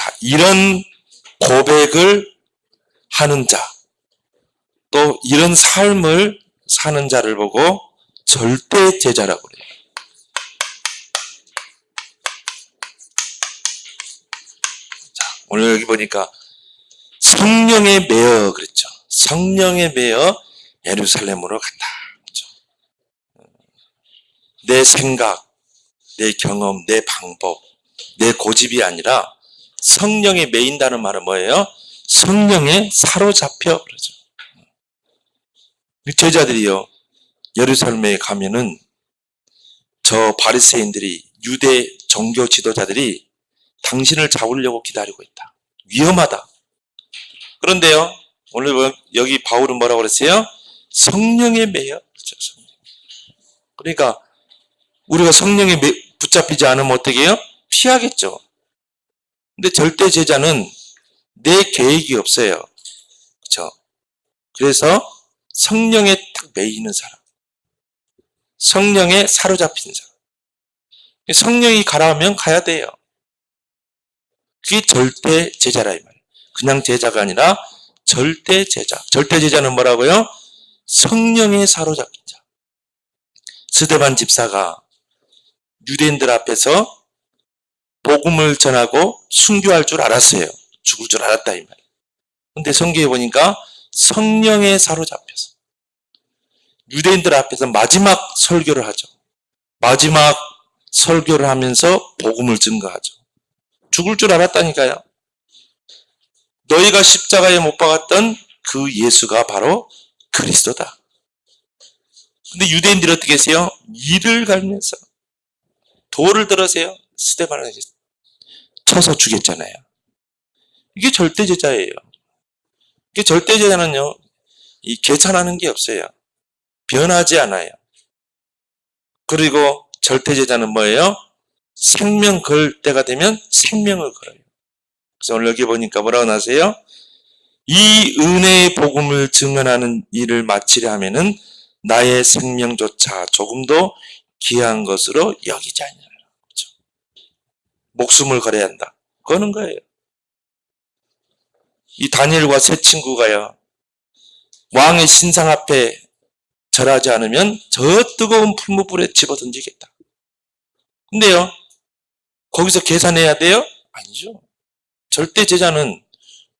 자, 이런 고백을 하는 자, 또 이런 삶을 사는 자를 보고 절대 제자라고 그래요. 자, 오늘 여기 보니까 성령에 매여 그랬죠. 성령에 매여 예루살렘으로 간다. 그렇죠? 내 생각, 내 경험, 내 방법, 내 고집이 아니라 성령에 매인다는 말은 뭐예요? 성령에 사로잡혀 그러죠. 제자들이요, 예루살렘에 가면은 저 바리새인들이, 유대 종교 지도자들이 당신을 잡으려고 기다리고 있다. 위험하다. 그런데요, 오늘 여기 바울은 뭐라고 그랬어요? 성령에 매여. 그렇죠, 성령. 그러니까 우리가 성령에 붙잡히지 않으면 어떻게 해요? 피하겠죠. 근데 절대 제자는 내 계획이 없어요. 그렇죠? 그래서 성령에 딱 매이는 사람, 성령에 사로잡힌 사람. 성령이 가라 하면 가야 돼요. 그게 절대 제자라 이 말이에요. 그냥 제자가 아니라 절대 제자. 절대 제자는 뭐라고요? 성령에 사로잡힌 자. 스데반 집사가 유대인들 앞에서 복음을 전하고 순교할 줄 알았어요. 죽을 줄 알았다 이 말이에요. 근데 성경에 보니까 성령에 사로잡혀서 유대인들 앞에서 마지막 설교를 하죠. 마지막 설교를 하면서 복음을 증거하죠. 죽을 줄 알았다니까요. 너희가 십자가에 못 박았던 그 예수가 바로 그리스도다. 근데 유대인들이 어떻게 했어요? 이를 갈면서 돌을 들으세요. 스데반을 쳐서 죽였잖아요. 이게 절대 제자예요. 이게 절대 제자는요, 이 계산하는 게 없어요. 변하지 않아요. 그리고 절대 제자는 뭐예요? 생명 걸 때가 되면 생명을 걸어요. 그래서 오늘 여기 보니까 뭐라고 나세요? 이 은혜의 복음을 증언하는 일을 마치려 하면은 나의 생명조차 조금도 귀한 것으로 여기지 아니하라. 그렇죠? 목숨을 걸어야 한다. 그거는 거예요. 이 다니엘과 세 친구가요, 왕의 신상 앞에 절하지 않으면 저 뜨거운 풀무불에 집어던지겠다. 근데요, 거기서 계산해야 돼요? 아니죠. 절대 제자는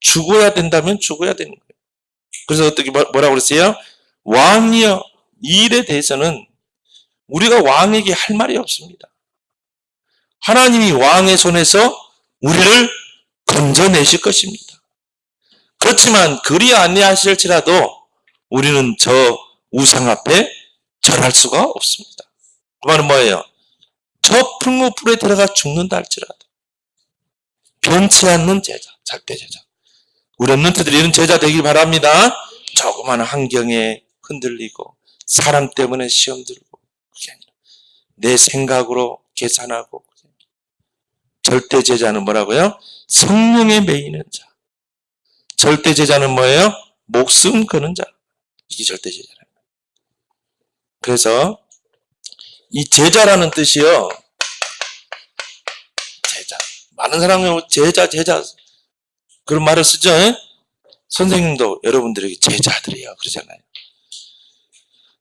죽어야 된다면 죽어야 되는 거예요. 그래서 어떻게 뭐라고 그랬어요? 왕이여, 이 일에 대해서는 우리가 왕에게 할 말이 없습니다. 하나님이 왕의 손에서 우리를 건져내실 것입니다. 그렇지만 그리 아니하실지라도 우리는 저 우상 앞에 절할 수가 없습니다. 그 말은 뭐예요? 저 풀무불에 들어가 죽는다 할지라도 변치 않는 제자, 절대 제자. 우리 랩런트들이 이런 제자 되길 바랍니다. 조그마한 환경에 흔들리고 사람 때문에 시험 들고 그게 아니라 내 생각으로 계산하고. 절대 제자는 뭐라고요? 성령에 매이는 자. 절대 제자는 뭐예요? 목숨 거는 자. 이게 절대 제자라는 거예요. 그래서 이 제자라는 뜻이요, 제자. 많은 사람이 제자 그런 말을 쓰죠. 선생님도 여러분들에게 제자들이요 그러잖아요.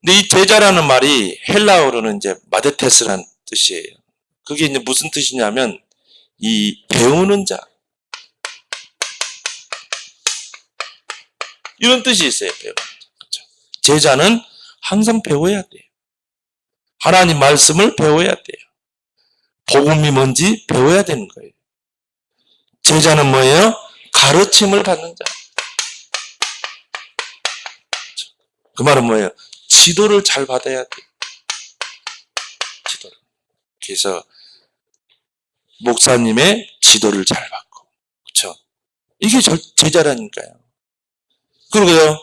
근데 이 제자라는 말이 헬라어로는 이제 마데테스라는 뜻이에요. 그게 이제 무슨 뜻이냐면 이 배우는 자, 이런 뜻이 있어요. 배우는 자. 그렇죠? 제자는 항상 배워야 돼요. 하나님 말씀을 배워야 돼요. 복음이 뭔지 배워야 되는 거예요. 제자는 뭐예요? 가르침을 받는 자. 그 말은 뭐예요? 지도를 잘 받아야 돼요. 지도를. 그래서 목사님의 지도를 잘 받고, 그렇죠? 이게 제자라니까요. 그리고요,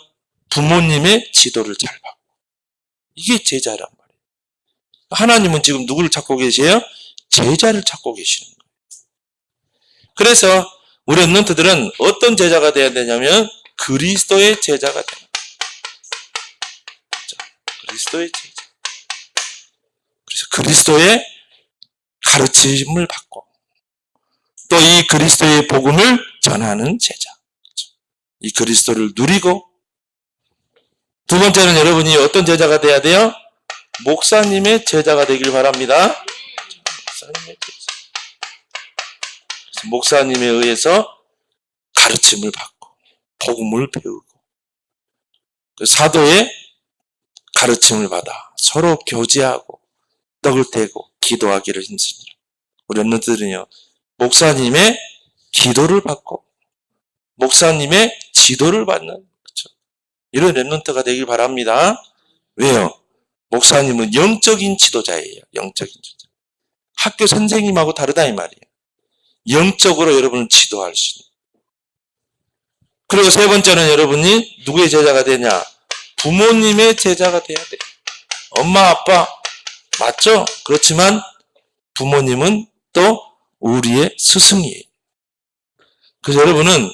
부모님의 지도를 잘 받고, 이게 제자란 말이에요. 하나님은 지금 누구를 찾고 계세요? 제자를 찾고 계시는 거예요. 그래서 우리 랩런트들은 어떤 제자가 돼야 되냐면 그리스도의 제자가 돼요. 그리스도의 제자. 그래서 그리스도의 가르침을 받고 또 이 그리스도의 복음을 전하는 제자. 이 그리스도를 누리고, 두 번째는 여러분이 어떤 제자가 돼야 돼요? 목사님의 제자가 되길 바랍니다. 목사님에 의해서 가르침을 받고 복음을 배우고 사도의 가르침을 받아 서로 교제하고 떡을 떼고 기도하기를 힘쓰니라. 우리 렘넌트들은요, 목사님의 기도를 받고 목사님의 지도를 받는, 그렇죠? 이런 렘넌트가 되길 바랍니다. 왜요? 목사님은 영적인 지도자예요. 영적인 지도자. 학교 선생님하고 다르다 이 말이에요. 영적으로 여러분을 지도할 수 있는. 그리고 세 번째는 여러분이 누구의 제자가 되냐? 부모님의 제자가 돼야 돼요. 엄마, 아빠 맞죠? 그렇지만 부모님은 또 우리의 스승이에요. 그래서 여러분은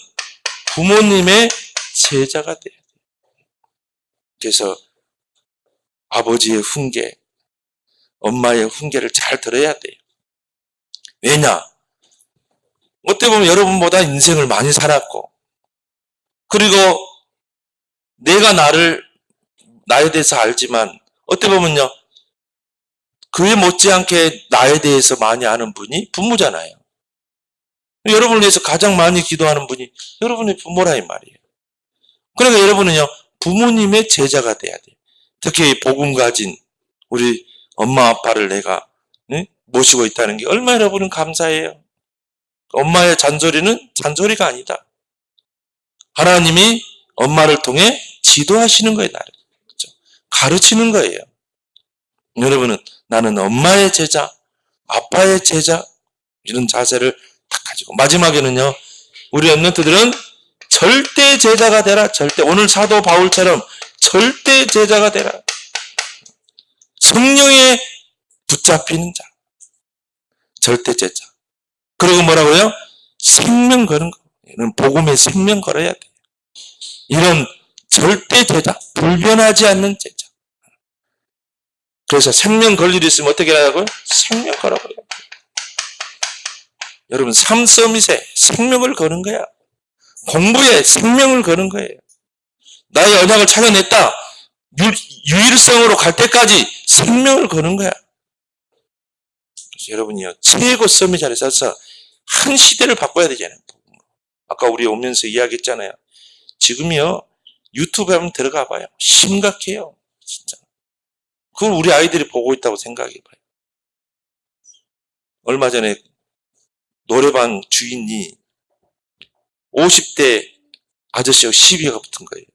부모님의 제자가 돼야 돼요. 그래서 아버지의 훈계, 엄마의 훈계를 잘 들어야 돼요. 왜냐? 어떻게 보면 여러분보다 인생을 많이 살았고, 그리고 내가 나에 대해서 알지만, 어떻게 보면요, 그에 못지않게 나에 대해서 많이 아는 분이 부모잖아요. 여러분을 위해서 가장 많이 기도하는 분이 여러분의 부모라 이 말이에요. 그러니까 여러분은요, 부모님의 제자가 돼야 돼요. 특히 복음 가진 우리 엄마 아빠를 내가 모시고 있다는 게 얼마나 여러분은 감사해요. 엄마의 잔소리는 잔소리가 아니다. 하나님이 엄마를 통해 지도하시는 거예요, 나를. 그렇죠? 가르치는 거예요. 여러분은 나는 엄마의 제자, 아빠의 제자, 이런 자세를 딱 가지고. 마지막에는요, 우리 렘넌트들은 절대 제자가 되라. 절대. 오늘 사도 바울처럼 절대 제자가 되라. 성령에 붙잡히는 자. 절대 제자. 그리고 뭐라고요? 생명 거는 거. 이런 복음의 생명 걸어야 돼. 이런 절대 제자. 불변하지 않는 제자. 그래서 생명 걸 일이 있으면 어떻게 하라고요? 생명 걸어버려요. 여러분, 삶 서밋에 생명을 거는 거야. 공부에 생명을 거는 거예요. 나의 언약을 찾아냈다. 유일성으로 갈 때까지 생명을 거는 거야. 그래서 여러분이요, 최고 서밋 자리에 서서 한 시대를 바꿔야 되잖아요. 아까 우리 오면서 이야기했잖아요. 지금이요, 유튜브에 한번 들어가 봐요. 심각해요. 진짜. 그걸 우리 아이들이 보고 있다고 생각해 봐요. 얼마 전에 노래방 주인이 50대 아저씨하고 시비가 붙은 거예요.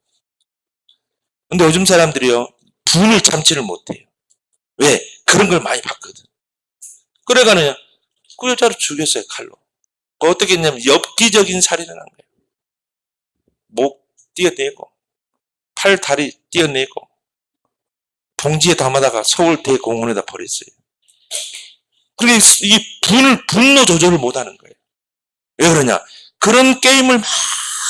근데 요즘 사람들이요, 분을 참지를 못해요. 왜? 그런 걸 많이 봤거든. 그래가는 그 여자를 죽였어요, 칼로. 어떻게 했냐면 엽기적인 살인을 한 거예요. 목 띄어내고, 팔, 다리 띄어내고, 봉지에 담아다가 서울 대공원에다 버렸어요. 그러니까 이 분노 조절을 못 하는 거예요. 왜 그러냐? 그런 게임을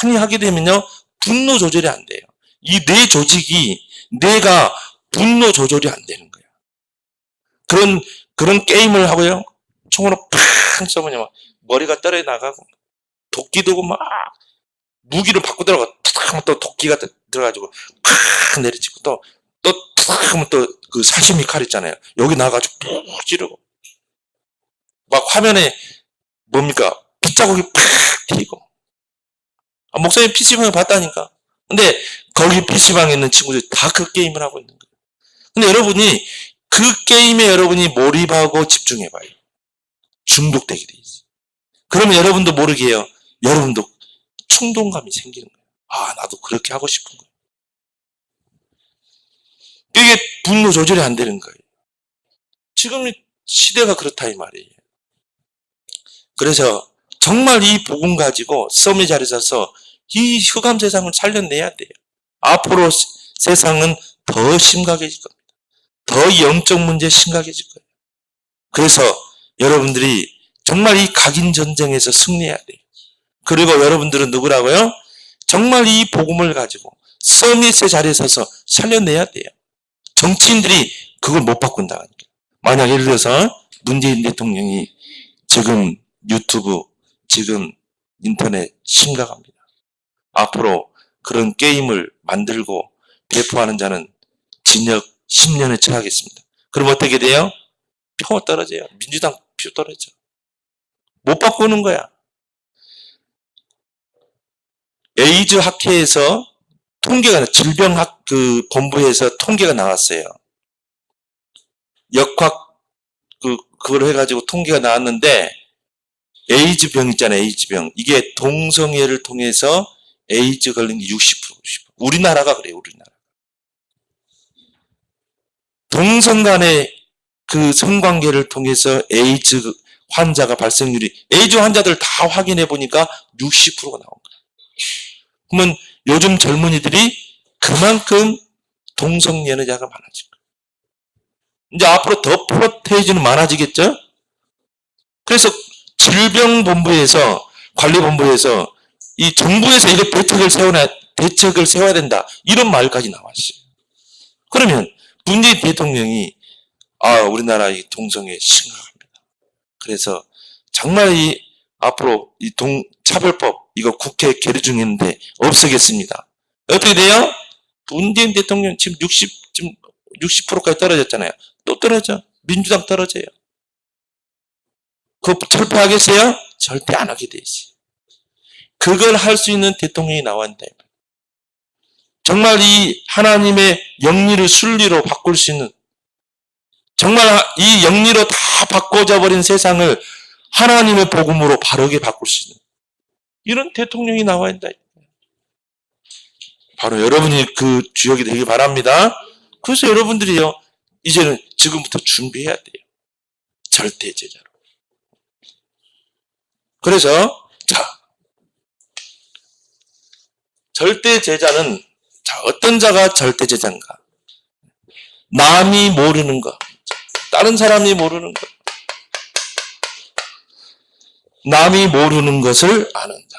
많이 하게 되면요, 분노 조절이 안 돼요. 이 뇌 조직이, 뇌가 분노 조절이 안 되는 거예요. 그런 게임을 하고요, 총으로 팍 쏘면 막 머리가 떨어져 나가고, 도끼 들고 막, 무기를 바꿔 들어가, 탁 하면 또 도끼가 들어가지고, 팍 내리치고, 또 탁 하면 또 그 사시미 칼 있잖아요. 여기 나가가지고 푹 찌르고. 막 화면에 뭡니까? 핏자국이 팍 튀고. 목사님 PC방을 봤다니까. 근데 거기 PC방에 있는 친구들이 다 그 게임을 하고 있는 거예요. 근데 여러분이 그 게임에 여러분이 몰입하고 집중해봐요. 중독되게 돼 있어요. 그러면 여러분도 모르게 해요. 여러분도 충동감이 생기는 거예요. 아, 나도 그렇게 하고 싶은 거예요. 이게 분노 조절이 안 되는 거예요. 지금 시대가 그렇다 이 말이에요. 그래서 정말 이 복음 가지고 썸의 자리에 서서 이 흑암 세상을 살려내야 돼요. 앞으로 세상은 더 심각해질 겁니다. 더 영적 문제 심각해질 거예요. 그래서 여러분들이 정말 이 각인 전쟁에서 승리해야 돼요. 그리고 여러분들은 누구라고요? 정말 이 복음을 가지고 서밋의 자리에 서서 살려내야 돼요. 정치인들이 그걸 못 바꾼다니까. 만약 예를 들어서 문재인 대통령이 지금 유튜브 지금 인터넷 심각합니다. 앞으로 그런 게임을 만들고 배포하는 자는 징역 10년에 처하겠습니다. 그럼 어떻게 돼요? 표 떨어져요. 민주당 표 떨어져. 못 바꾸는 거야. 에이즈 학회에서 통계가, 질병학 본부에서 통계가 나왔어요. 역학, 그걸 해가지고 통계가 나왔는데, 에이즈병 있잖아요, 에이즈병. 이게 동성애를 통해서 에이즈 걸린 게 60%. 우리나라가 그래요, 우리나라. 동성 간의 그 성관계를 통해서 에이즈 환자가 발생률이, 에이즈 환자들 다 확인해 보니까 60%가 나온 거예요. 그러면 요즘 젊은이들이 그만큼 동성 연애자가 많아질 거예요. 이제 앞으로 더 프로테이즈는 많아지겠죠? 그래서 질병본부에서, 관리본부에서 이 정부에서 이거 대책을 세워야 된다. 이런 말까지 나왔어요. 그러면 문재인 대통령이 우리나라 이 동성애 심각합니다. 그래서 정말 앞으로 이 차별법 이거 국회 계류 중인데 없애겠습니다. 어떻게 돼요? 문재인 대통령 지금 60%까지 떨어졌잖아요. 또 떨어져. 민주당 떨어져요. 그거 철폐하겠어요? 절대 안 하게 돼 있어요. 그걸 할 수 있는 대통령이 나왔는데, 정말 이 하나님의 영리를 순리로 바꿀 수 있는, 정말 이 영리로 다 바꿔져 버린 세상을 하나님의 복음으로 바르게 바꿀 수 있는 이런 대통령이 나와야 된다. 바로 여러분이 그 주역이 되기 바랍니다. 그래서 여러분들이요, 이제는 지금부터 준비해야 돼요. 절대 제자로. 그래서 절대 제자는 어떤 자가 절대 제자인가? 남이 모르는 것, 다른 사람이 모르는 것, 남이 모르는 것을 아는 자.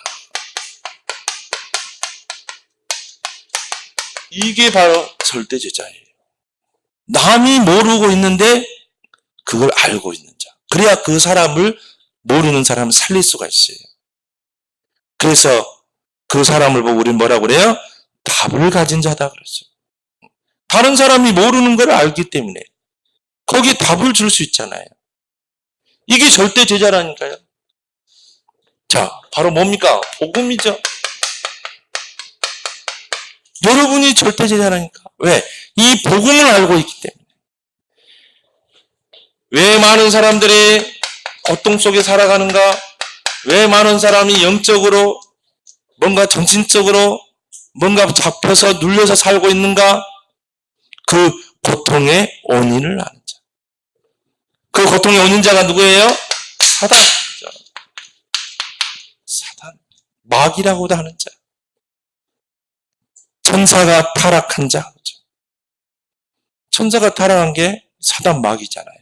이게 바로 절대 제자예요. 남이 모르고 있는데 그걸 알고 있는 자. 그래야 그 사람을, 모르는 사람을 살릴 수가 있어요. 그래서 그 사람을 보고 우리는 뭐라고 그래요? 답을 가진 자다 그랬어요. 다른 사람이 모르는 걸 알기 때문에 거기에 답을 줄 수 있잖아요. 이게 절대 제자라니까요. 자, 바로 뭡니까? 복음이죠. 여러분이 절대 제자라니까. 왜? 이 복음을 알고 있기 때문에. 왜 많은 사람들이 고통 속에 살아가는가? 왜 많은 사람이 영적으로, 뭔가 정신적으로 뭔가 잡혀서 눌려서 살고 있는가? 그 고통의 원인을 아는 자. 그 고통의 원인자가 누구예요? 사단이죠. 사단. 마귀라고도 하는 자. 천사가 타락한 자. 천사가 타락한 게 사단 마귀잖아요.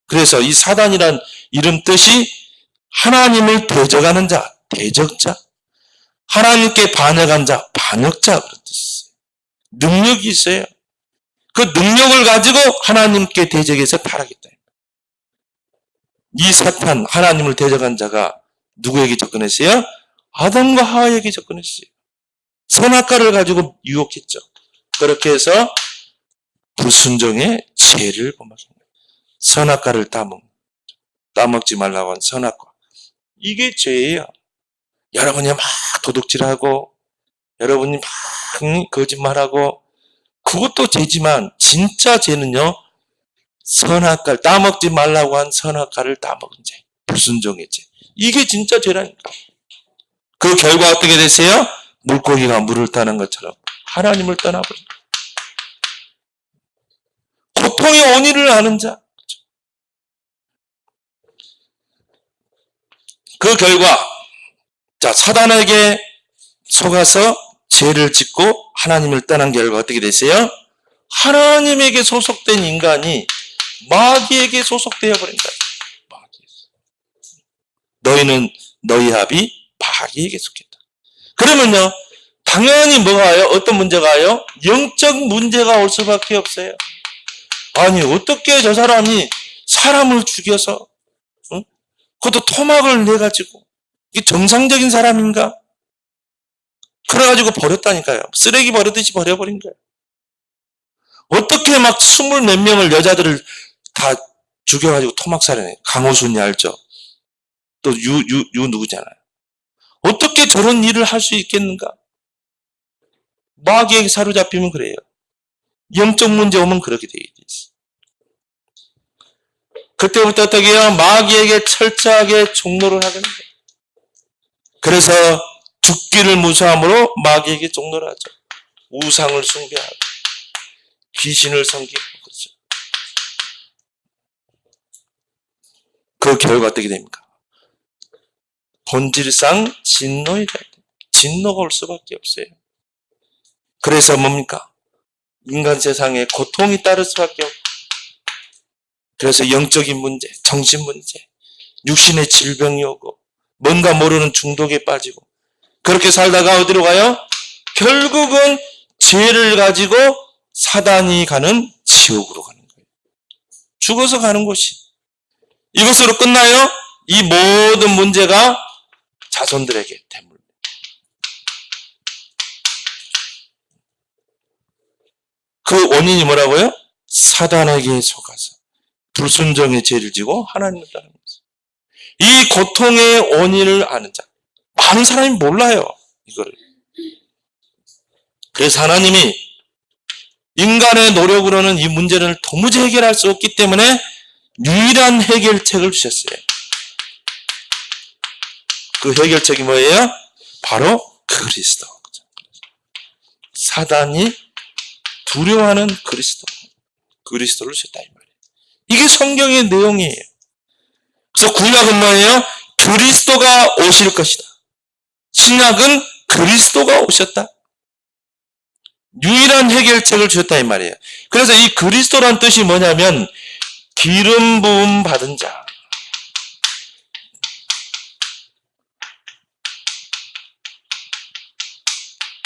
그래서 이 사단이란 이름 뜻이 하나님을 대적하는 자, 대적자. 하나님께 반역한 자, 반역자 그런 뜻이 있어요. 능력이 있어요. 그 능력을 가지고 하나님께 대적해서 타락했다. 이 사탄, 하나님을 대적한 자가 누구에게 접근했어요? 아담과 하와에게 접근했어요. 선악과를 가지고 유혹했죠. 그렇게 해서 불순종의 죄를 범하신 거예요. 선악과를 따먹지 말라고 한 선악과. 이게 죄예요. 여러분이 막 도둑질하고, 여러분이 막 거짓말하고, 그것도 죄지만 진짜 죄는요, 선악과를 따먹지 말라고 한 선악과를 따먹은 죄, 불순종의 죄. 이게 진짜 죄라니까. 그 결과 어떻게 됐어요? 물고기가 물을 타는 것처럼 하나님을 떠나버린 거예요. 고통의 원인을 아는 자. 그 결과, 사단에게 속아서 죄를 짓고 하나님을 떠난 결과 어떻게 됐어요? 하나님에게 소속된 인간이 마귀에게 소속되어 버린 거예요. 너희는 너희 합이 마귀에게 속했다. 그러면요, 당연히 뭐가 와요? 어떤 문제가 와요? 영적 문제가 올 수밖에 없어요. 아니, 어떻게 저 사람이 사람을 죽여서, 그것도 토막을 내가지고, 이게 정상적인 사람인가? 그래가지고 버렸다니까요. 쓰레기 버리듯이 버려버린 거예요. 어떻게 막 20몇 명을 여자들을 다 죽여가지고 토막살해내. 강호순이 알죠? 또 유 누구잖아요. 어떻게 저런 일을 할 수 있겠는가? 마귀에게 사로잡히면 그래요. 영적 문제 오면 그렇게 되어 있어. 그때부터 어떻게 해요? 마귀에게 철저하게 종노를 하는 거예요. 그래서 죽기를 무서함으로 마귀에게 종노를 하죠. 우상을 숭배하고 귀신을 섬기고 그렇죠. 그 결과 어떻게 됩니까? 본질상 진노가 올 수밖에 없어요. 그래서 뭡니까? 인간 세상에 고통이 따를 수밖에 없고, 그래서 영적인 문제, 정신 문제, 육신의 질병이 오고, 뭔가 모르는 중독에 빠지고, 그렇게 살다가 어디로 가요? 결국은 죄를 가지고 사단이 가는 지옥으로 가는 거예요. 죽어서 가는 곳이. 이것으로 끝나요? 이 모든 문제가 자손들에게 대물. 그 원인이 뭐라고요? 사단에게 속아서 불순종의 죄를 지고 하나님을 따르는 거죠. 이 고통의 원인을 아는 자. 많은 사람이 몰라요. 이거를. 그래서 하나님이 인간의 노력으로는 이 문제를 도무지 해결할 수 없기 때문에 유일한 해결책을 주셨어요. 그 해결책이 뭐예요? 바로 그리스도. 사단이 두려워하는 그리스도를 주셨다 이 말이에요. 이게 성경의 내용이에요. 그래서 구약은 뭐예요? 그리스도가 오실 것이다. 신약은 그리스도가 오셨다. 유일한 해결책을 주셨다 이 말이에요. 그래서 이 그리스도란 뜻이 뭐냐면 기름 부음 받은 자.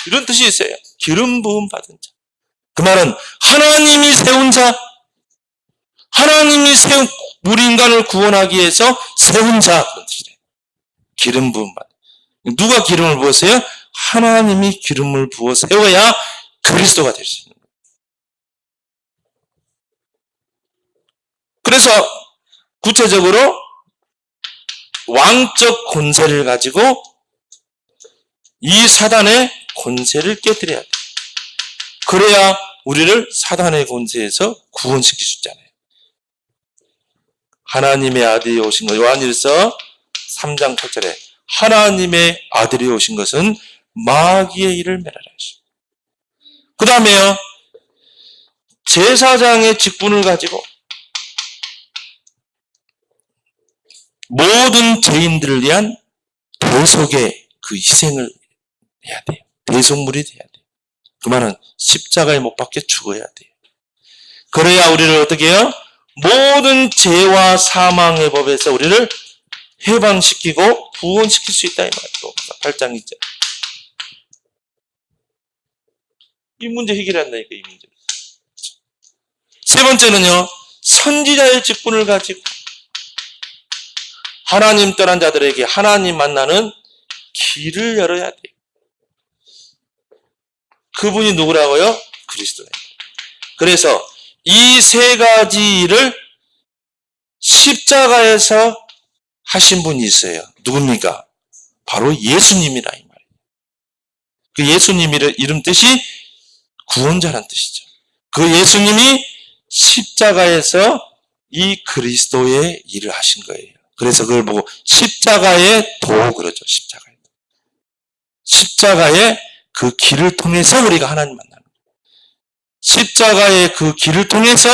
이런 뜻이 있어요. 기름 부음 받은 자. 그 말은 하나님이 세운 자, 하나님이 우리 인간을 구원하기 위해서 세운 자 그런 뜻이래요. 기름 부음 받은. 누가 기름을 부었어요? 하나님이 기름을 부어 세워야 그리스도가 될 수 있는 거예요. 그래서 구체적으로 왕적 권세를 가지고 이 사단의 권세를 깨뜨려야 돼요. 그래야 우리를 사단의 권세에서 구원시킬 수 있잖아요. 하나님의 아들이 오신 것, 요한일서 3장 8절에 하나님의 아들이 오신 것은 마귀의 일을 멸하라 하시고, 그 다음에요, 제사장의 직분을 가지고 모든 죄인들을 위한 대속의 그 희생을 해야 돼요. 대속물이 돼야 돼요. 그 말은 십자가에 못 박혀 죽어야 돼요. 그래야 우리를 어떻게 해요? 모든 죄와 사망의 법에서 우리를 해방시키고 구원시킬 수 있다 이 말이에요. 8장 2절. 이 문제 해결한다니까 이 문제. 세 번째는요, 선지자의 직분을 가지고 하나님 떠난 자들에게 하나님 만나는 길을 열어야 돼요. 그분이 누구라고요? 그리스도예요. 그래서 이 세 가지 일을 십자가에서 하신 분이 있어요. 누굽니까? 바로 예수님이라 이 말이에요. 그 예수님의 이름 뜻이 구원자란 뜻이죠. 그 예수님이 십자가에서 이 그리스도의 일을 하신 거예요. 그래서 그걸 보고 십자가의 도 그러죠. 십자가의 도. 십자가의 그 길을 통해서 우리가 하나님 만나는 거예요. 십자가의 그 길을 통해서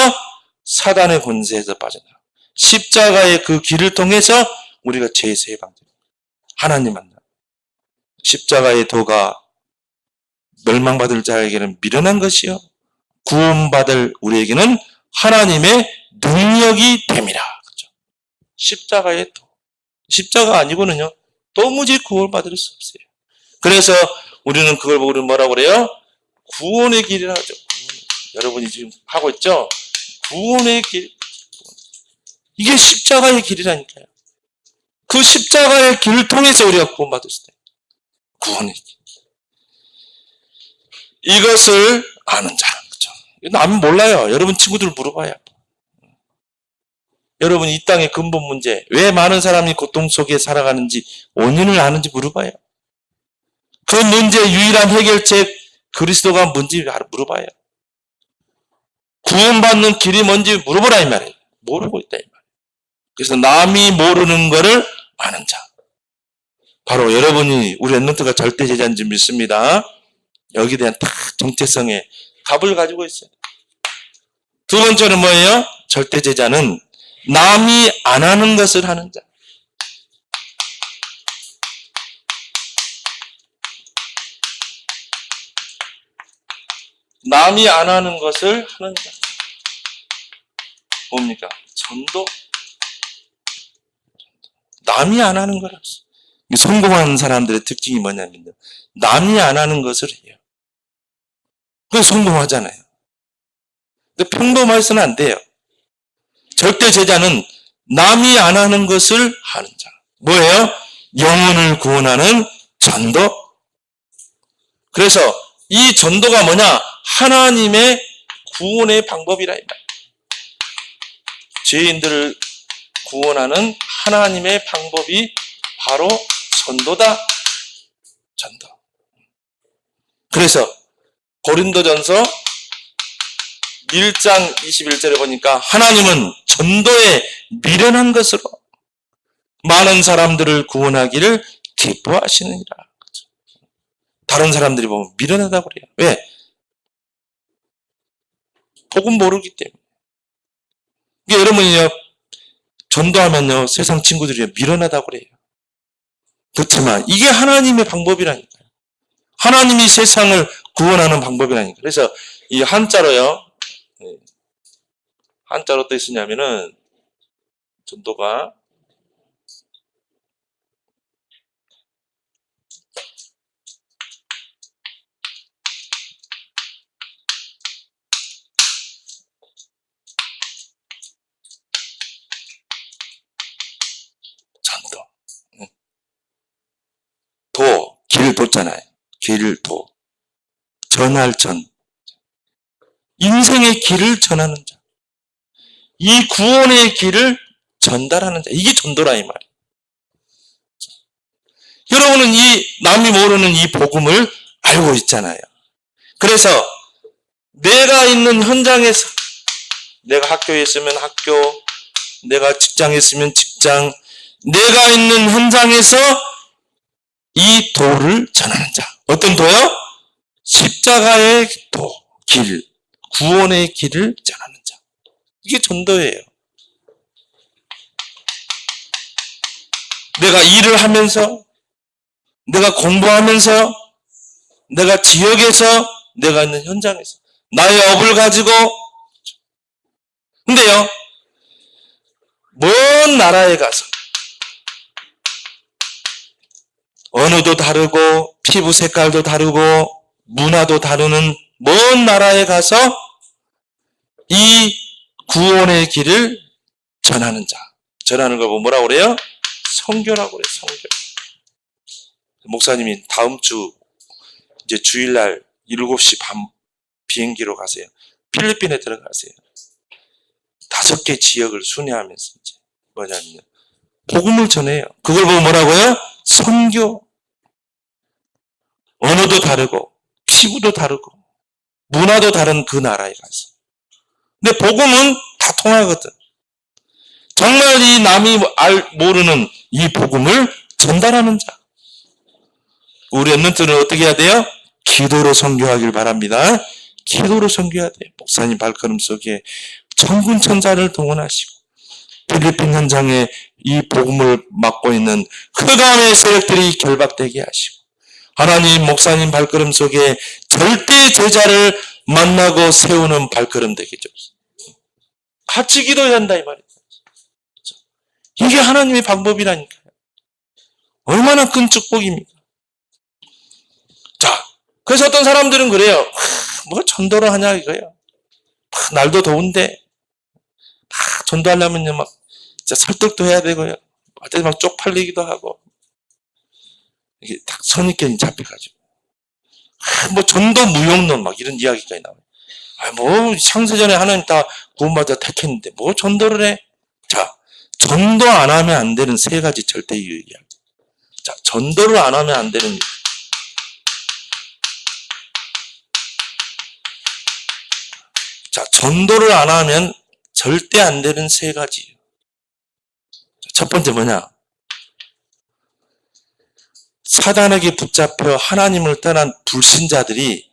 사단의 권세에서 빠져나가고, 십자가의 그 길을 통해서 우리가 죄에서 해방됩니다. 하나님 만나. 십자가의 도가 멸망받을 자에게는 미련한 것이요, 구원받을 우리에게는 하나님의 능력이 됨이라. 그렇죠? 십자가의 도. 십자가 아니고는요, 도무지 구원받을 수 없어요. 그래서 우리는 그걸 보고 뭐라고 그래요? 구원의 길이라 하죠. 여러분이 지금 하고 있죠? 구원의 길. 이게 십자가의 길이라니까요. 그 십자가의 길을 통해서 우리가 구원받을 수 있어요. 구원의 길. 이것을 아는 자라는 거죠. 남은 몰라요. 여러분 친구들 물어봐요. 여러분 이 땅의 근본 문제, 왜 많은 사람이 고통 속에 살아가는지 원인을 아는지 물어봐요. 그 문제의 유일한 해결책 그리스도가 뭔지 물어봐요. 구원받는 길이 뭔지 물어보라 이 말이에요. 모르고 있다 이 말이에요. 그래서 남이 모르는 거를 아는 자. 바로 여러분이 우리 랩런트가 절대 제자인지 믿습니다. 여기에 대한 딱 정체성의 값을 가지고 있어요. 두 번째는 뭐예요? 절대 제자는 남이 안 하는 것을 하는 자. 남이 안 하는 것을 하는 자. 뭡니까? 전도. 남이 안 하는 거라. 성공하는 사람들의 특징이 뭐냐면요. 남이 안 하는 것을 해요. 그래서 성공하잖아요. 근데 평범해서는 안 돼요. 절대 제자는 남이 안 하는 것을 하는 자. 뭐예요? 영혼을 구원하는 전도. 그래서 이 전도가 뭐냐? 하나님의 구원의 방법이라. 죄인들을 구원하는 하나님의 방법이 바로 전도다. 전도. 그래서 고린도전서 1장 21절에 보니까 하나님은 전도에 미련한 것으로 많은 사람들을 구원하기를 기뻐하시느니라. 다른 사람들이 보면 미련하다고 그래요. 왜? 복음 모르기 때문에. 여러분이요, 전도하면요, 세상 친구들이 미련하다고 그래요. 그렇지만 이게 하나님의 방법이라니까요. 하나님이 세상을 구원하는 방법이라니까요. 그래서 이 한자로요, 한자로 어떻게 쓰냐면은, 전도가, 전도. 도, 길 뒀잖아요. 길 도. 전할 전. 인생의 길을 전하는 자. 이 구원의 길을 전달하는 자. 이게 전도라 이 말이에요. 여러분은 이 남이 모르는 이 복음을 알고 있잖아요. 그래서 내가 있는 현장에서, 내가 학교에 있으면 학교, 내가 직장에 있으면 직장, 내가 있는 현장에서 이 도를 전하는 자. 어떤 도요? 십자가의 도, 길, 구원의 길을 전하는 자. 이게 전도예요. 내가 일을 하면서, 내가 공부하면서, 내가 지역에서, 내가 있는 현장에서 나의 업을 가지고. 근데요, 먼 나라에 가서 언어도 다르고 피부 색깔도 다르고 문화도 다루는 먼 나라에 가서 이 구원의 길을 전하는 자. 전하는 걸 뭐라고 그래요? 선교라고 그래요. 선교. 목사님이 다음 주 이제 주일날 7시 반 비행기로 가세요. 필리핀에 들어가세요. 5개 지역을 순회하면서 이제 뭐냐면요, 복음을 전해요. 그걸 보고 뭐라고요? 선교. 언어도 다르고 피부도 다르고 문화도 다른 그 나라에 가서. 근데 복음은 다 통하거든. 정말 이 남이 모르는 이 복음을 전달하는 자. 우리 랩런트는 어떻게 해야 돼요? 기도로 선교하길 바랍니다. 기도로 선교해야 돼요. 목사님 발걸음 속에 천군 천사를 동원하시고 필리핀 현장에 이 복음을 맡고 있는 흑암의 세력들이 결박되게 하시고 하나님 목사님 발걸음 속에 절대 제자를 만나고 세우는 발걸음 되겠죠. 같이 기도해야 한다 이 말이에요. 이게 하나님의 방법이라니까요. 얼마나 큰 축복입니까? 자, 그래서 어떤 사람들은 그래요. 뭐 전도를 하냐 이거예요. 날도 더운데 전도하려면요 막 진짜 설득도 해야 되고요. 어때 막 쪽팔리기도 하고, 이게 딱 선입견이 잡혀가지고. 뭐 전도 무용론 막 이런 이야기까지 나와요. 뭐 창세전에 하나님 다 구원받아 택했는데 뭐 전도를 해? 자, 전도 안 하면 안 되는 세 가지 절대 이야기. 자, 전도를 안 하면 안 되는 자, 전도를 안 하면 절대 안 되는 세 가지. 첫 번째 뭐냐? 사단에게 붙잡혀 하나님을 떠난 불신자들이,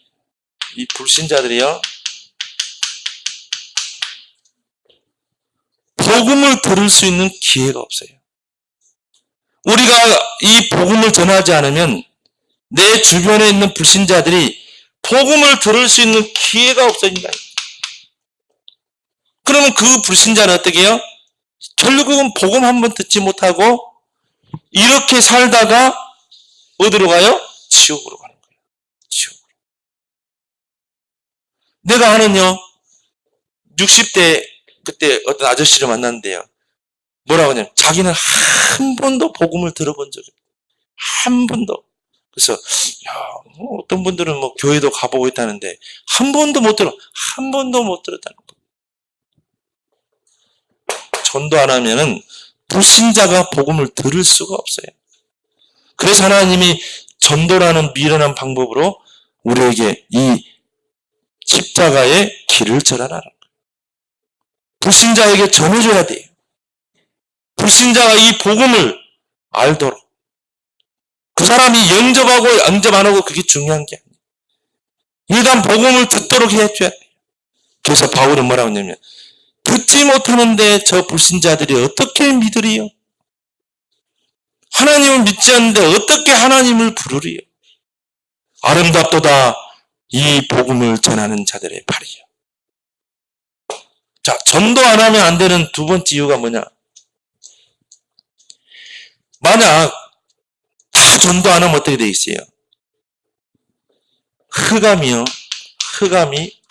이 불신자들이요, 복음을 들을 수 있는 기회가 없어요. 우리가 이 복음을 전하지 않으면 내 주변에 있는 불신자들이 복음을 들을 수 있는 기회가 없어진다. 그러면 그 불신자는 어떻게 해요? 결국은 복음 한 번 듣지 못하고 이렇게 살다가 어디로 가요? 지옥으로 가는 거예요. 지옥으로. 내가 아는요, 60대 그때 어떤 아저씨를 만났는데요. 뭐라고 하냐면 자기는 한 번도 복음을 들어본 적이 없어요. 한 번도. 그래서 어떤 분들은 뭐 교회도 가보고 있다는데 한 번도 못 들었다는 거예요. 전도 안 하면은 불신자가 복음을 들을 수가 없어요. 그래서 하나님이 전도라는 미련한 방법으로 우리에게 이 십자가의 길을 전하라는 거예요. 불신자에게 전해줘야 돼요. 불신자가 이 복음을 알도록. 그 사람이 영접하고 영접 안 하고 그게 중요한 게 아니에요. 일단 복음을 듣도록 해줘야 돼요. 그래서 바울은 뭐라고 하냐면 듣지 못하는데 저 불신자들이 어떻게 믿으리요? 하나님을 믿지 않는데 어떻게 하나님을 부르리요? 아름답도다 이 복음을 전하는 자들의 발이요. 자, 전도 안 하면 안 되는 두 번째 이유가 뭐냐? 만약 다 전도 안 하면 어떻게 돼 있어요? 흑암이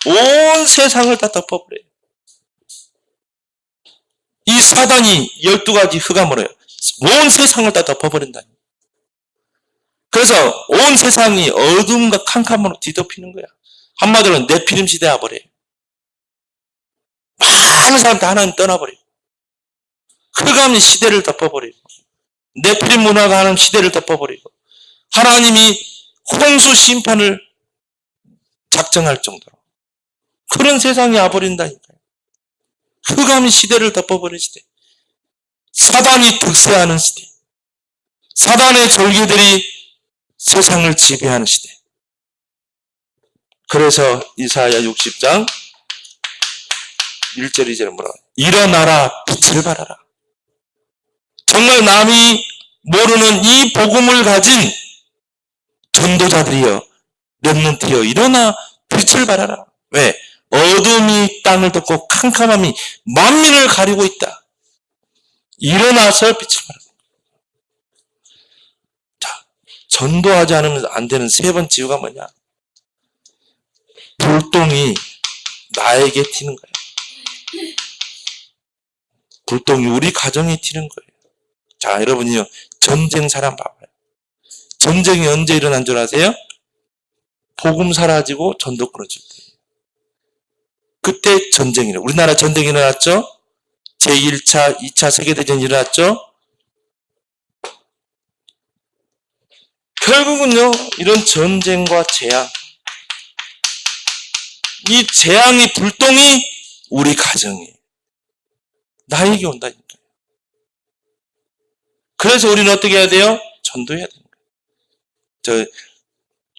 온 세상을 다 덮어버려요. 이 사단이 12가지 흑암으로요. 온 세상을 다 덮어버린다. 그래서 온 세상이 어둠과 캄캄으로 뒤덮이는 거야. 한마디로 네피림 시대 와버려요. 많은 사람들 하나님 떠나버려요. 흑암이 시대를 덮어버리고 네피림 문화가 하는 시대를 덮어버리고 하나님이 홍수 심판을 작정할 정도로 그런 세상이 와버린다니까요. 흑암이 시대를 덮어버린 시대. 사단이 득세하는 시대. 사단의 졸개들이 세상을 지배하는 시대. 그래서 이사야 60장 1절 2절에 뭐라고? 일어나라 빛을 발하라. 정말 남이 모르는 이 복음을 가진 전도자들이여, 렘넌트여, 일어나 빛을 발하라. 왜? 어둠이 땅을 덮고 캄캄함이 만민을 가리고 있다. 일어나서 빛을 발하라. 자, 전도하지 않으면 안 되는 세 번째 이유가 뭐냐? 불똥이 나에게 튀는 거야. 불똥이 우리 가정에 튀는 거예요. 자, 여러분이요, 전쟁 사람 봐봐요. 전쟁이 언제 일어난 줄 아세요? 복음 사라지고 전도 끊어질 때. 그때 전쟁이 일어나요. 우리나라 전쟁이 일어났죠? 제1차, 2차 세계대전이 일어났죠? 결국은요, 이런 전쟁과 재앙, 이 재앙이 불똥이 우리 가정에 나에게 온다니까요. 그래서 우리는 어떻게 해야 돼요? 전도해야 되는 거예요.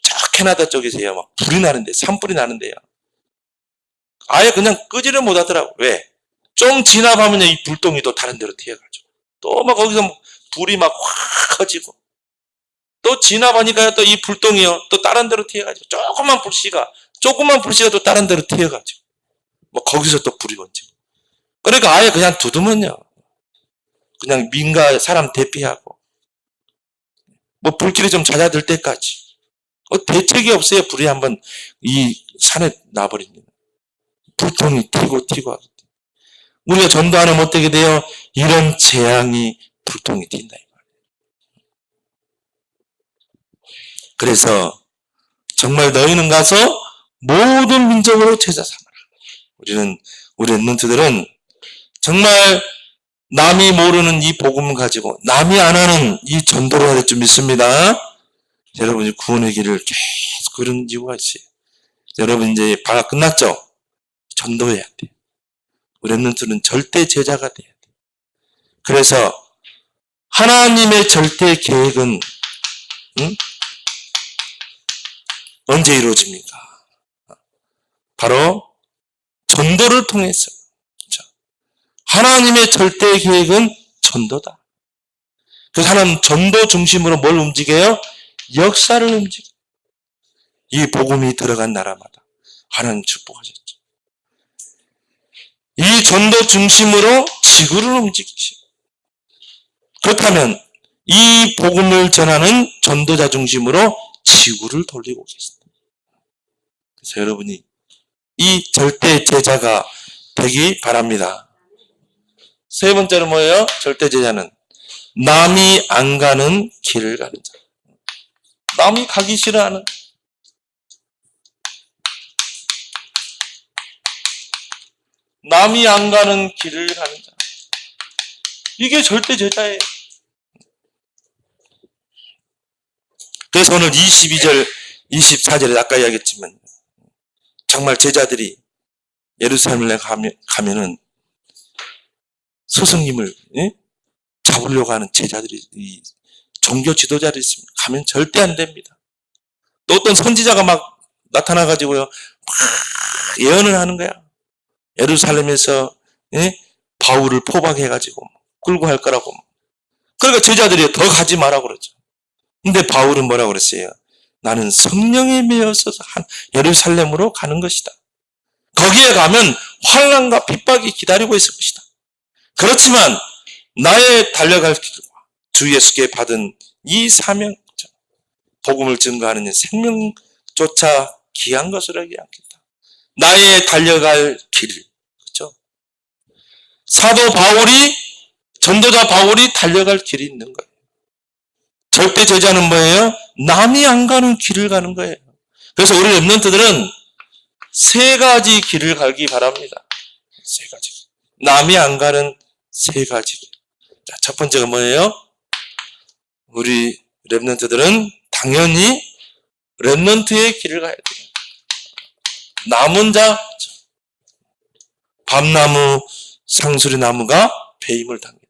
저 캐나다 쪽에서요, 막 불이 나는데, 산불이 나는데요. 아예 그냥 끄지를 못하더라고. 왜? 좀 지나가면 이 불똥이 또 다른 데로 튀어가지고 또 막 거기서 불이 막 확 커지고 또 지나가니까 또 이 불똥이요 또 다른 데로 튀어가지고 조그만 불씨가 또 다른 데로 튀어가지고 뭐 거기서 또 불이 번지고. 그러니까 아예 그냥 두두면요, 그냥 민가 사람 대피하고 뭐 불길이 좀 잦아들 때까지 대책이 없어요. 불이 한번 이 산에 나버립니다. 불똥이 튀고 하기 때문에 우리가 전도 안 하면 어떻게 돼요? 이런 재앙이 불통이 튄다. 그래서 정말 너희는 가서 모든 민족으로 제자 삼아라. 우리 랩런트들은 정말 남이 모르는 이 복음을 가지고 남이 안 하는 이 전도를 해야 될 줄 믿습니다. 여러분이 구원의 길을 계속 그런 이유가 있어요. 여러분 이제 방학 끝났죠? 전도해야 돼. 우리 랩런트는 절대 제자가 돼야 돼. 그래서 하나님의 절대 계획은 언제 이루어집니까? 바로 전도를 통해서. 하나님의 절대 계획은 전도다. 그래서 하나님 전도 중심으로 뭘 움직여요? 역사를 움직여요. 이 복음이 들어간 나라마다 하나님 축복하셨죠. 이 전도 중심으로 지구를 움직이시고, 그렇다면 이 복음을 전하는 전도자 중심으로 지구를 돌리고 계십니다. 그래서 여러분이 이 절대 제자가 되기 바랍니다. 세 번째로 뭐예요? 절대 제자는 남이 안 가는 길을 가는 자. 남이 가기 싫어하는, 남이 안 가는 길을 가는 자. 이게 절대 제자예요. 그래서 오늘 22절, 24절에 아까 이야기했지만 정말 제자들이 예루살렘에 가면은 스승님을 잡으려고 하는 제자들이, 이 종교 지도자들이 있습니다. 가면 절대 안 됩니다. 또 어떤 선지자가 막 나타나가지고요, 막 예언을 하는 거야. 예루살렘에서 바울을 포박해가지고 끌고 갈 거라고. 그러니까 제자들이 더 가지 마라고 그러죠. 근데 바울은 뭐라고 그랬어요? 나는 성령에 매여서 예루살렘으로 가는 것이다. 거기에 가면 환난과 핍박이 기다리고 있을 것이다. 그렇지만 나의 달려갈 길과 주 예수께 받은 이 사명, 복음을 증거하는 생명조차 귀한 것으로 여기지 않겠다. 나의 달려갈 길, 그렇죠? 사도 바울이, 전도자 바울이 달려갈 길이 있는 거예요. 절대 제자는 뭐예요? 남이 안 가는 길을 가는 거예요. 그래서 우리 랩런트들은 세 가지 길을 가기 바랍니다. 세 가지. 남이 안 가는 세 가지 길. 자, 첫 번째가 뭐예요? 우리 랩런트들은 당연히 랩런트의 길을 가야 돼요. 남은 자, 밤나무, 상수리 나무가 배임을 당합니다.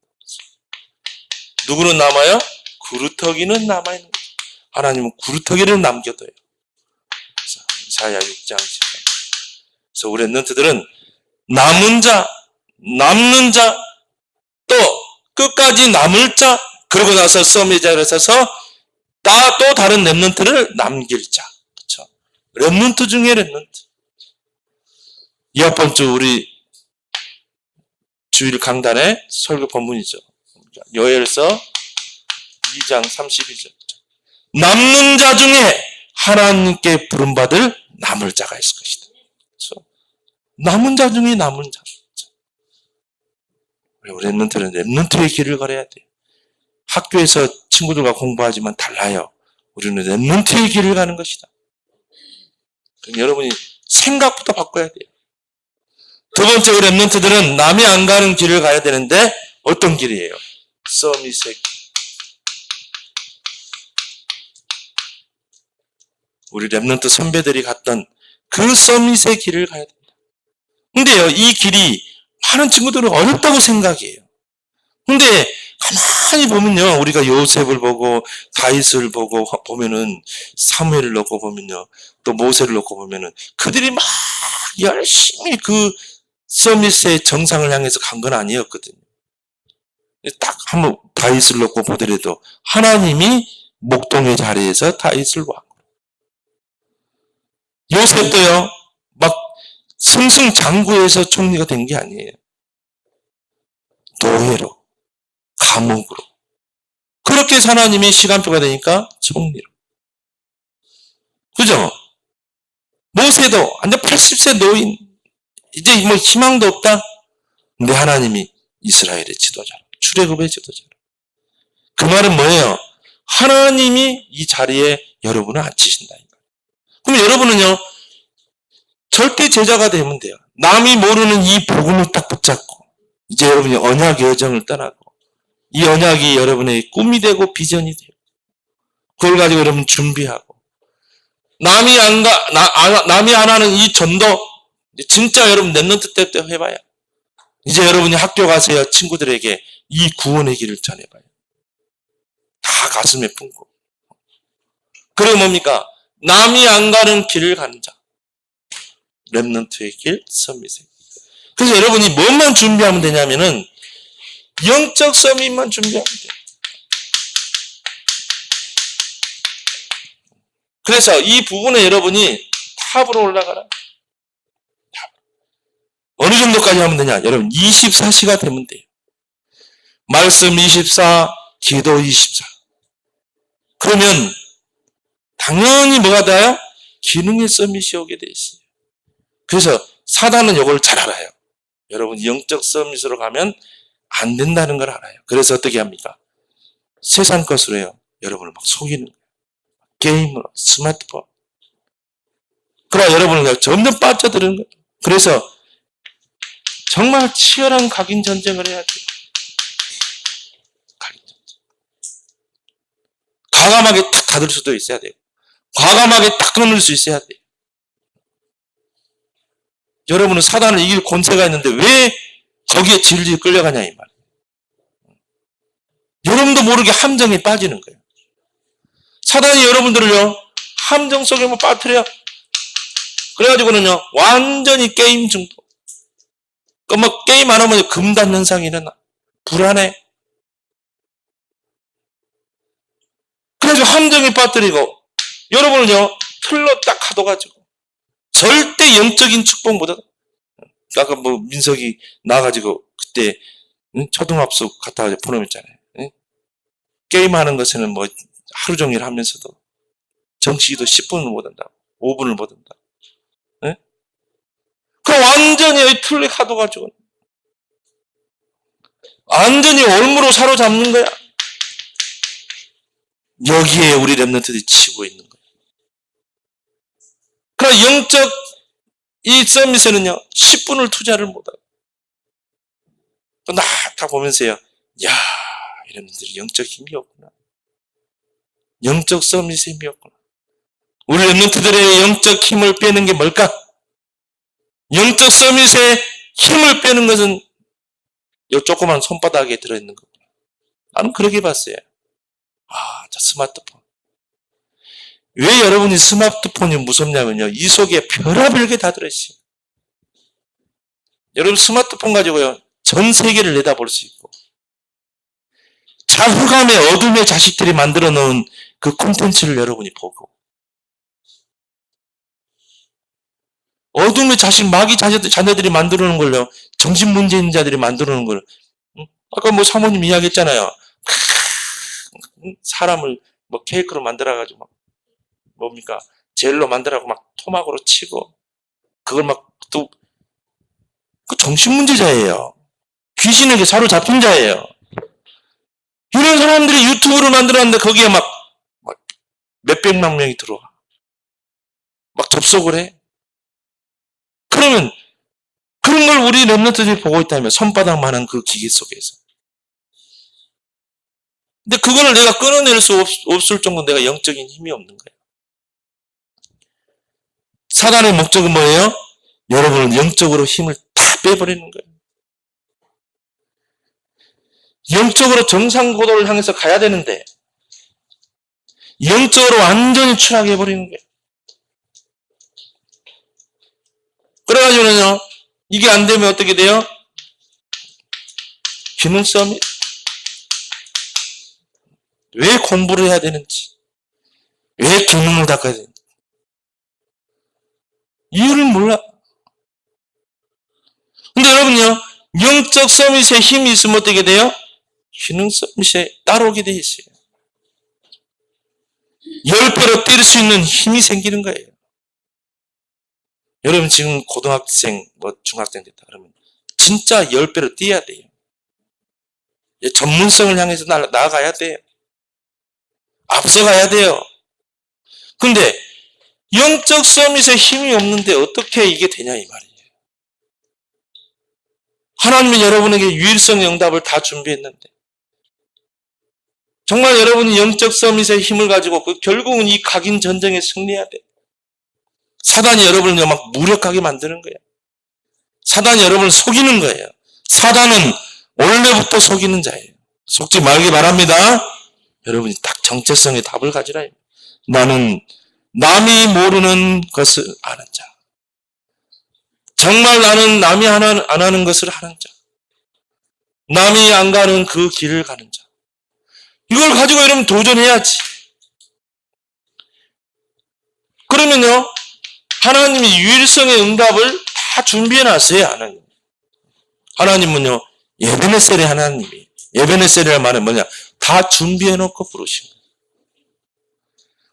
누구는 남아요? 구루터기는 남아있는 거죠. 하나님은 구루터기를 남겨둬요. 이사야 6장 10장. 그래서 우리 랩런트들은 남은 자, 남는 자, 또 끝까지 남을 자, 그러고 나서 썸의 자리에 서서 또 다른 랩런트를 남길 자. 그렇죠? 랩런트 중에 랩런트. 이번 주 우리 주일 강단의 설교 본문이죠. 요엘서 2장 32절. 남는 자 중에 하나님께 부름받을 남을 자가 있을 것이다. 그렇죠? 남은 자 중에 남은 자. 우리 랩런트는 랩런트의 길을 걸어야 돼요. 학교에서 친구들과 공부하지만 달라요. 우리는 랩런트의 길을 가는 것이다. 그럼 여러분이 생각부터 바꿔야 돼요. 두 번째, 우리 랩런트들은 남이 안 가는 길을 가야 되는데 어떤 길이에요? 서밋의 길. 우리 랩런트 선배들이 갔던 그 서밋의 길을 가야 됩니다. 근데요, 이 길이 많은 친구들은 어렵다고 생각해요. 근데 가만히 보면요, 우리가 요셉을 보고 다윗을 보고 보면은, 사무엘을 놓고 보면요, 또 모세를 놓고 보면은 그들이 막 열심히 그 서밋의 정상을 향해서 간 건 아니었거든요. 딱 한번 다윗을 놓고 보더라도 하나님이 목동의 자리에서 다윗을 와. 요셉도요, 막 승승장구해서 총리가 된 게 아니에요. 노예로, 감옥으로. 그렇게 해서 하나님이 시간표가 되니까 총리로. 그죠? 모세도 완전 80세 노인, 이제 뭐 희망도 없다. 근데 하나님이 이스라엘의 지도자로, 출애굽의 지도자로. 그 말은 뭐예요? 하나님이 이 자리에 여러분을 앉히신다. 그럼 여러분은요, 절대 제자가 되면 돼요. 남이 모르는 이 복음을 딱 붙잡고, 이제 여러분이 언약의 여정을 떠나고, 이 언약이 여러분의 꿈이 되고 비전이 돼요. 그걸 가지고 여러분 준비하고, 남이 안 하는 이 전도, 진짜 여러분 랩런트 때부터 해봐요. 이제 여러분이 학교 가세요. 친구들에게 이 구원의 길을 전해봐요. 다 가슴에 품고. 그리고 뭡니까? 남이 안 가는 길을 가는 자. 랩런트의 길, 서밋의 길. 그래서 여러분이 뭐만 준비하면 되냐면은 영적 서밋만 준비하면 돼요. 그래서 이 부분에 여러분이 탑으로 올라가라. 어느 정도까지 하면 되냐? 여러분 24시가 되면 돼요. 말씀 24, 기도 24. 그러면 당연히 뭐가 돼요? 기능의 서밋이 오게 돼 있어요. 그래서 사단은 이걸 잘 알아요. 여러분 영적 서밋으로 가면 안 된다는 걸 알아요. 그래서 어떻게 합니까? 세상 것으로요. 여러분을 막 속이는 거예요. 게임으로, 스마트폰. 그러나 여러분은 점점 빠져드는 거예요. 그래서 정말 치열한 각인 전쟁을 해야 돼요. 각인 전쟁. 과감하게 탁 닫을 수도 있어야 돼요. 과감하게 딱 끊을 수 있어야 돼요. 여러분은 사단을 이길 권세가 있는데 왜 거기에 질질 끌려가냐 이 말. 여러분도 모르게 함정에 빠지는 거예요. 사단이 여러분들을요 함정 속에 빠뜨려. 그래가지고는요 완전히 게임 중독. 뭐 게임 안 하면 금단 현상이 일어나. 불안해. 그래서 함정에 빠뜨리고 여러분을요 틀로 딱 가둬가지고 절대 영적인 축복 못 얻어. 아까 뭐 민석이 나가지고 그때 초등학습 갔다 와서 보내했잖아요. 게임하는 것에는 뭐 하루 종일 하면서도 정치기도 10분을 못 한다. 5분을 못 한다. 그 완전히 틀에 가둬가지고 완전히 올무로 사로잡는 거야. 여기에 우리 랩런트들이 치고 있는 거야. 그러나 영적 이 서밋에는요 10분을 투자를 못하고 또 다 보면서요 야 이놈들이 영적 힘이 없구나. 영적 서밋의 힘이 없구나. 우리 랩런트들의 영적 힘을 빼는 게 뭘까? 영적 서밋의 힘을 빼는 것은 이 조그만 손바닥에 들어있는 거구나. 나는 그렇게 봤어요. 저 스마트폰. 왜 여러분이 스마트폰이 무섭냐면요. 이 속에 별의별 게 다 들어있어요. 여러분 스마트폰 가지고요. 전 세계를 내다볼 수 있고 자후감의 어둠의 자식들이 만들어 놓은 그 콘텐츠를 여러분이 보고 어둠의 자식 마귀 자녀들이 만들어 놓은 걸요. 정신문제 있는 자들이 만들어 놓은 걸 아까 뭐 사모님 이야기했잖아요. 사람을 뭐 케이크로 만들어가지고 막 뭡니까 젤로 만들어가고 막 토막으로 치고 그걸 막 또 그 정신문제자예요. 귀신에게 사로잡힌 자예요. 이런 사람들이 유튜브를 만들었는데 거기에 막 몇백만 명이 들어와. 막 접속을 해. 그러면 그런 걸 우리 랩런트들이 보고 있다면 손바닥만한 그 기계 속에서. 근데 그거를 내가 끊어낼 수 없을 정도로 내가 영적인 힘이 없는 거예요. 사단의 목적은 뭐예요? 여러분은 영적으로 힘을 다 빼버리는 거예요. 영적으로 정상고도를 향해서 가야 되는데 영적으로 완전히 추락해버리는 거예요. 그래가지고는요 이게 안 되면 어떻게 돼요? 기능 서밋. 왜 공부를 해야 되는지, 왜 기능을 닦아야 되는지 이유를 몰라. 근데 여러분요 영적 서밋에 힘이 있으면 어떻게 돼요? 기능 서밋에 따라오게 돼 있어요. 10배로 뛸 수 있는 힘이 생기는 거예요. 여러분 지금 고등학생, 뭐 중학생 됐다 그러면 진짜 10배로 뛰어야 돼요. 전문성을 향해서 나아가야 돼요. 앞서가야 돼요. 근데 영적 서밋에 힘이 없는데 어떻게 이게 되냐 이 말이에요. 하나님은 여러분에게 유일성의 응답을 다 준비했는데 정말 여러분이 영적 서밋의 힘을 가지고 결국은 이 각인 전쟁에 승리해야 돼. 사단이 여러분을 막 무력하게 만드는 거예요. 사단이 여러분을 속이는 거예요. 사단은 원래부터 속이는 자예요. 속지 말기 바랍니다. 여러분이 딱 정체성의 답을 가지라. 나는 남이 모르는 것을 아는 자. 정말 나는 남이 안 하는 것을 하는 자. 남이 안 가는 그 길을 가는 자. 이걸 가지고 여러분 도전해야지. 그러면요, 하나님이 유일성의 응답을 다 준비해놨어요, 하나님. 하나님은요, 에베네셀의 하나님이. 에베네셀이라는 말은 뭐냐? 다 준비해놓고 부르신 거예요.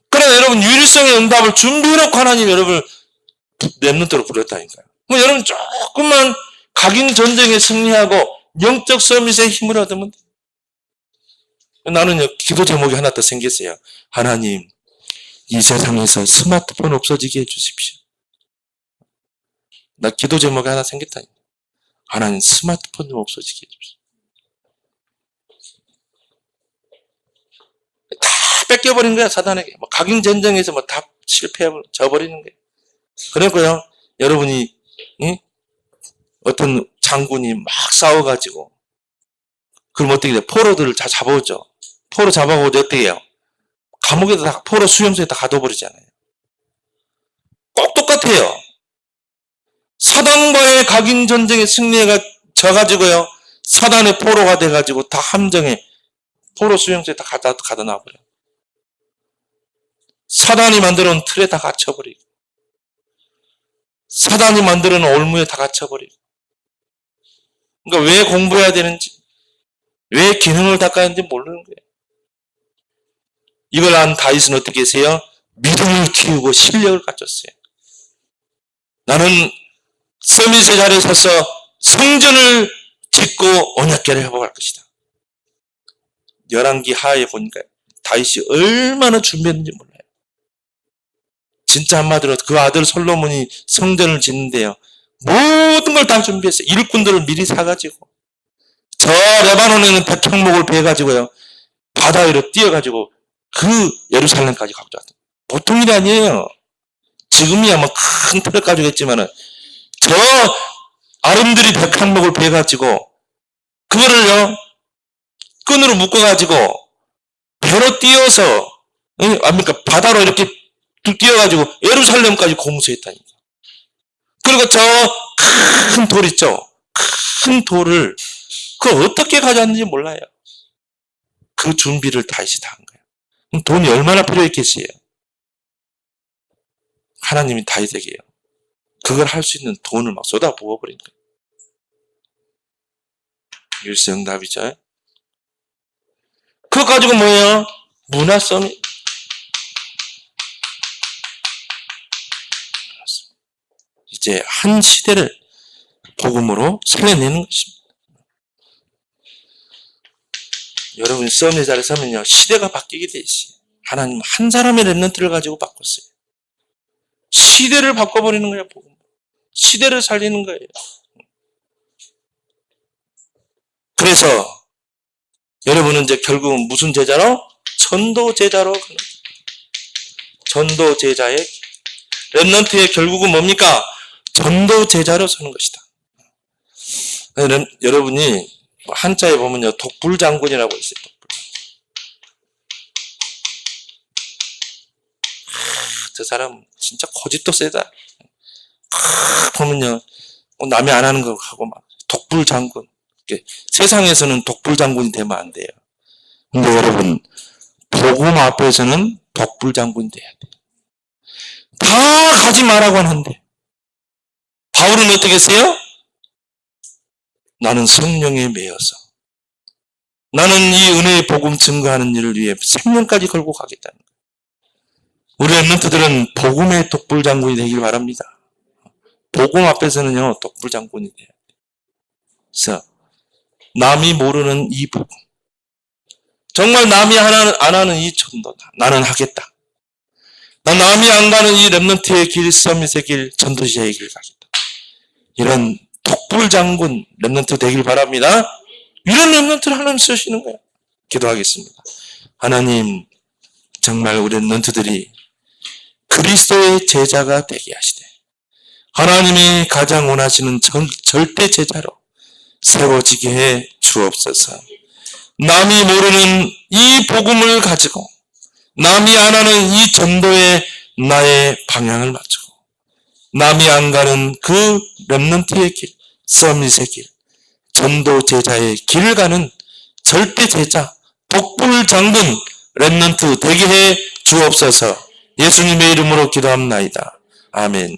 그러나 여러분, 유일성의 응답을 준비해놓고 하나님 여러분을 렘넌트로 부렸다니까요. 그럼 여러분 조금만 각인 전쟁에 승리하고 영적 서밋의 힘을 얻으면 돼요. 나는요, 기도 제목이 하나 더 생겼어요. 하나님, 이 세상에서 스마트폰 없어지게 해주십시오. 나 기도 제목이 하나 생겼다니까. 하나님, 스마트폰 좀 없어지게 해주십시오. 다 뺏겨버린 거야, 사단에게. 각인 전쟁에서 다 져버리는 거예요. 그러니까요, 여러분이, 어떤 장군이 막 싸워가지고, 그럼 어떻게 돼요? 포로들을 다 잡아오죠. 포로 잡아오고 어떻게 해요? 감옥에다 포로 수용소에다 가둬버리잖아요. 꼭 똑같아요. 사단과의 각인 전쟁에 승리해가 져가지고요, 사단의 포로가 돼가지고 다 함정에 포로 수용소에 다 가다 놔버려. 사단이 만들어 놓은 틀에 다 갇혀버리고, 사단이 만들어 놓은 올무에 다 갇혀버리고. 그러니까 왜 공부해야 되는지, 왜 기능을 닦아야 하는지 모르는 거예요. 이걸 안 다윗은 어떻게 했어요? 믿음을 키우고 실력을 갖췄어요. 나는 서밋의 자리에 서서 성전을 짓고 언약궤를 회복할 것이다. 열왕기 하에 보니까 다윗이 얼마나 준비했는지 몰라요. 진짜 한마디로 그 아들 솔로몬이 성전을 짓는데요, 모든 걸 다 준비했어요. 일꾼들을 미리 사가지고 저 레바논에 있는 백향목을 베가지고요, 바다 위로 띄어가지고 그 예루살렘까지 갖고 왔다. 보통 일이 아니에요. 지금이야 뭐 큰 틀을 가지고 했지만은 저 아름드리 백향목을 베가지고 그거를요 끈으로 묶어가지고 배로 띄어서, 아닙니까, 바다로 이렇게 띄어가지고 예루살렘까지 공수했다니까. 그리고 저 큰 돌 있죠, 큰 돌을 그걸 어떻게 가져왔는지 몰라요. 그 준비를 다윗이 다 한 거예요. 그럼 돈이 얼마나 필요했겠어요? 하나님이 다윗에게요, 그걸 할 수 있는 돈을 막 쏟아 부어버린 거예요. 일성답이죠. 그거 가지고 뭐예요? 문화성이. 이제 한 시대를 복음으로 살려내는 것입니다. 여러분이 썸의 자리에 서면요, 시대가 바뀌게 돼 있어요. 하나님 한 사람의 렘넌트를 가지고 바꿨어요. 시대를 바꿔버리는 거예요, 복음. 시대를 살리는 거예요. 그래서 여러분은 이제 결국은 무슨 제자로? 전도 제자로 가는 거예요. 전도 제자의 렘넌트의 결국은 뭡니까? 전도 제자로 서는 것이다. 여러분이 한자에 보면요, 독불장군이라고 있어요. 저 사람 진짜 고집도 세다. 보면요, 남이 안 하는 거 하고 막 독불장군. 세상에서는 독불장군이 되면 안 돼요. 근데 여러분, 복음 앞에서는 독불장군이 돼야 돼요. 다 가지 말라고 하는데 바울은 어떻게 했어요? 나는 성령에 매여서 나는 이 은혜의 복음 증거하는 일을 위해 생명까지 걸고 가겠다는 거예요. 우리 렘넌트들은 복음의 독불장군이 되길 바랍니다. 복음 앞에서는요, 독불장군이 돼요. 그래서 남이 모르는 이 복음, 정말 남이 안 하는 이 전도다. 나는 하겠다. 난 남이 안 가는 이 렘넌트의 길, 서밋의 길, 전도지자의 길 가겠다. 이런 독불장군 렘넌트 되길 바랍니다. 이런 렘넌트를 하나님 쓰시는 거예요. 기도하겠습니다. 하나님, 정말 우리 렘넌트들이 그리스도의 제자가 되게 하시되 하나님이 가장 원하시는 절대 제자로 세워지게 해 주옵소서. 남이 모르는 이 복음을 가지고 남이 안 하는 이 전도에 나의 방향을 맞추고 남이 안 가는 그 렘넌트의 길, 서밋의 길, 전도 제자의 길을 가는 절대 제자, 독불 장군 렘넌트 되게 해 주옵소서. 예수님의 이름으로 기도합나이다. 아멘.